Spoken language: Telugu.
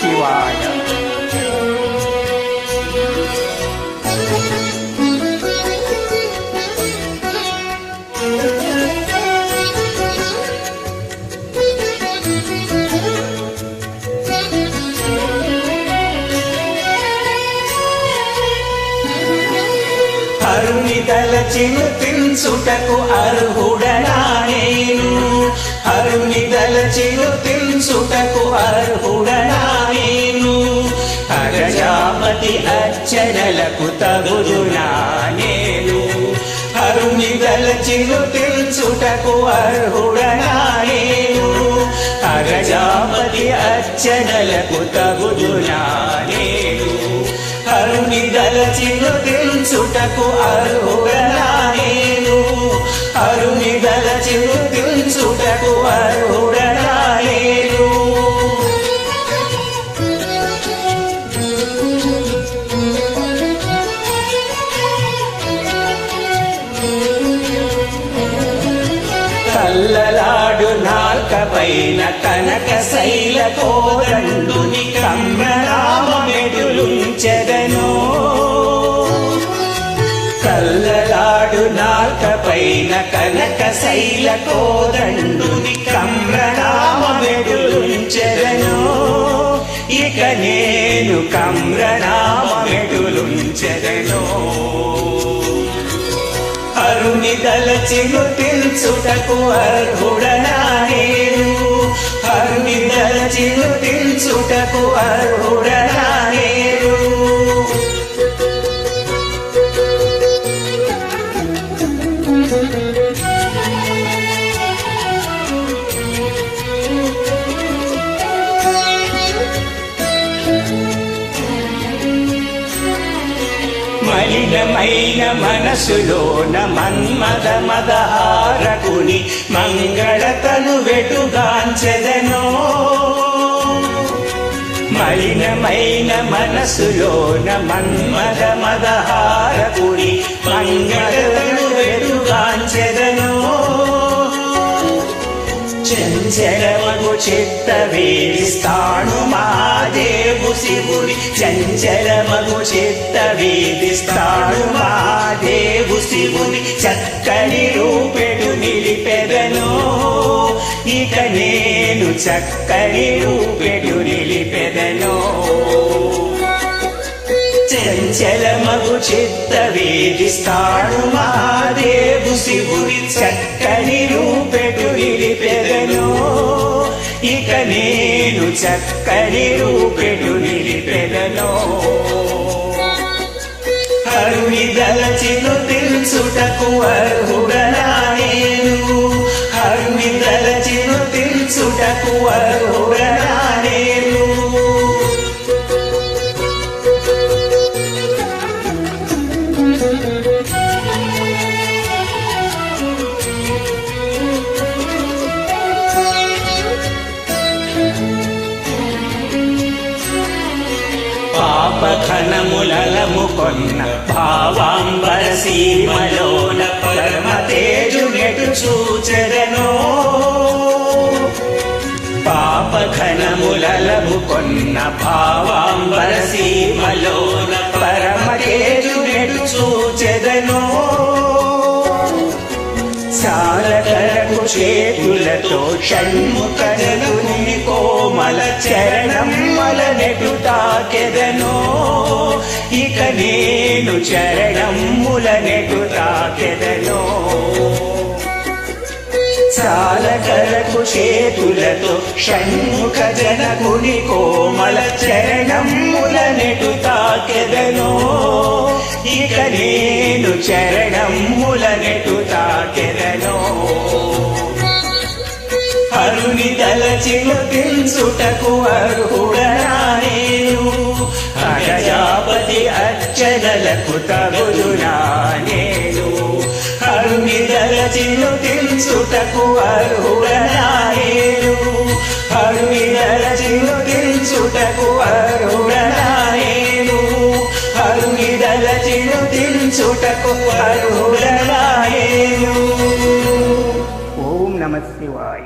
శివాయ. హరుని దలచిను తించుటకు అర్హుడనా నేను, హరుని దలచిను తించుటకు అర్హుడనా నేను, ప్రజాపతి అర్చనలకు తగుదునా నేను, హరుని దలచిను తించుటకు అర్హుడనా నేను, ప్రజాపతి అర్చనలకు తగుదునా నేను, హరుని దలచిను తించుటకు అర్హుడనా నేను, హరుని దలచిను తించుటకు అర్హుడనా నేను. కల్లలాడు నాల్కపైన కనక శైల కోదండుని కమ్రనామమెడులుంచెదను, కల్లలాడు నాల్కపైన కనక శైల కోదండుని కమ్రనామమెడులుంచెదను, ఇక నేను కమ్రనామమెడులుంచెదను. హరుని దలచిను తించుటకు అర్హుడనా నేను, హరుని దలచిను తించుటకు అర్హుడనా నేను. మలినమైన మనసులోన మన్మద మదహారకుని మంగళతను వెటుగాంచెదనో, మలినమైన మనసులోన మన్మద మదహారకుని మంగళతను వెటుగాంచెదనో, చంచలమగు చిత్త వేదిస్తాను మాదేవు శివుని, చంచలమగు చిత్త వేదిస్తాను మాదేవు శివుని, చక్కని రూపెడు నిలిపెదను, ఇక నేను చక్కని రూపెడు నిలిపెదను. చంచలమగు చిత్త వేదిస్తాడు మాదేవు శివుని, చక్కని రూపెడు నిలిపెదను, ఇక నేను చక్కని రూపెడు నిలిపెదను. హరుని దలచిను తించుటకు అర్హుడనా నేను, హరుని దలచిను తించుటకు అర్హుడనా నేను. పాపఘనములము కొన్న భావాంబర సీమలోన పరమ తేజునెటు చూచెదనో, పాపఘనములము కొన్న భావాంబర సీమలోన పరమ తేజునెటు చూచెదనో, చాలకరకు చేతులతో షణ్ముఖనుని కోమల చరణములనెటు తాకెదనో, ఇక నేను చరణములనెటు తాకెదనో. చాలకరకు చేతులతో షణ్ముఖ జనకుని కోమల చరణములనెటు తాకెదనో, ఇక నేను చరణములనెటు తాకెదనో. హరుని దలచిను తించుటకు అర్హుడనా నేను, ప్రజాపతి అర్చనలకు తగుదునా నేను, హరుని దలచిను తించుటకు అర్హుడనా నేను, హరుని దలచిను తించుటకు అర్హుడనా నేను, హరుని దలచిను తించుటకు అర్హుడనా నేను. ఓం నమః శివాయ.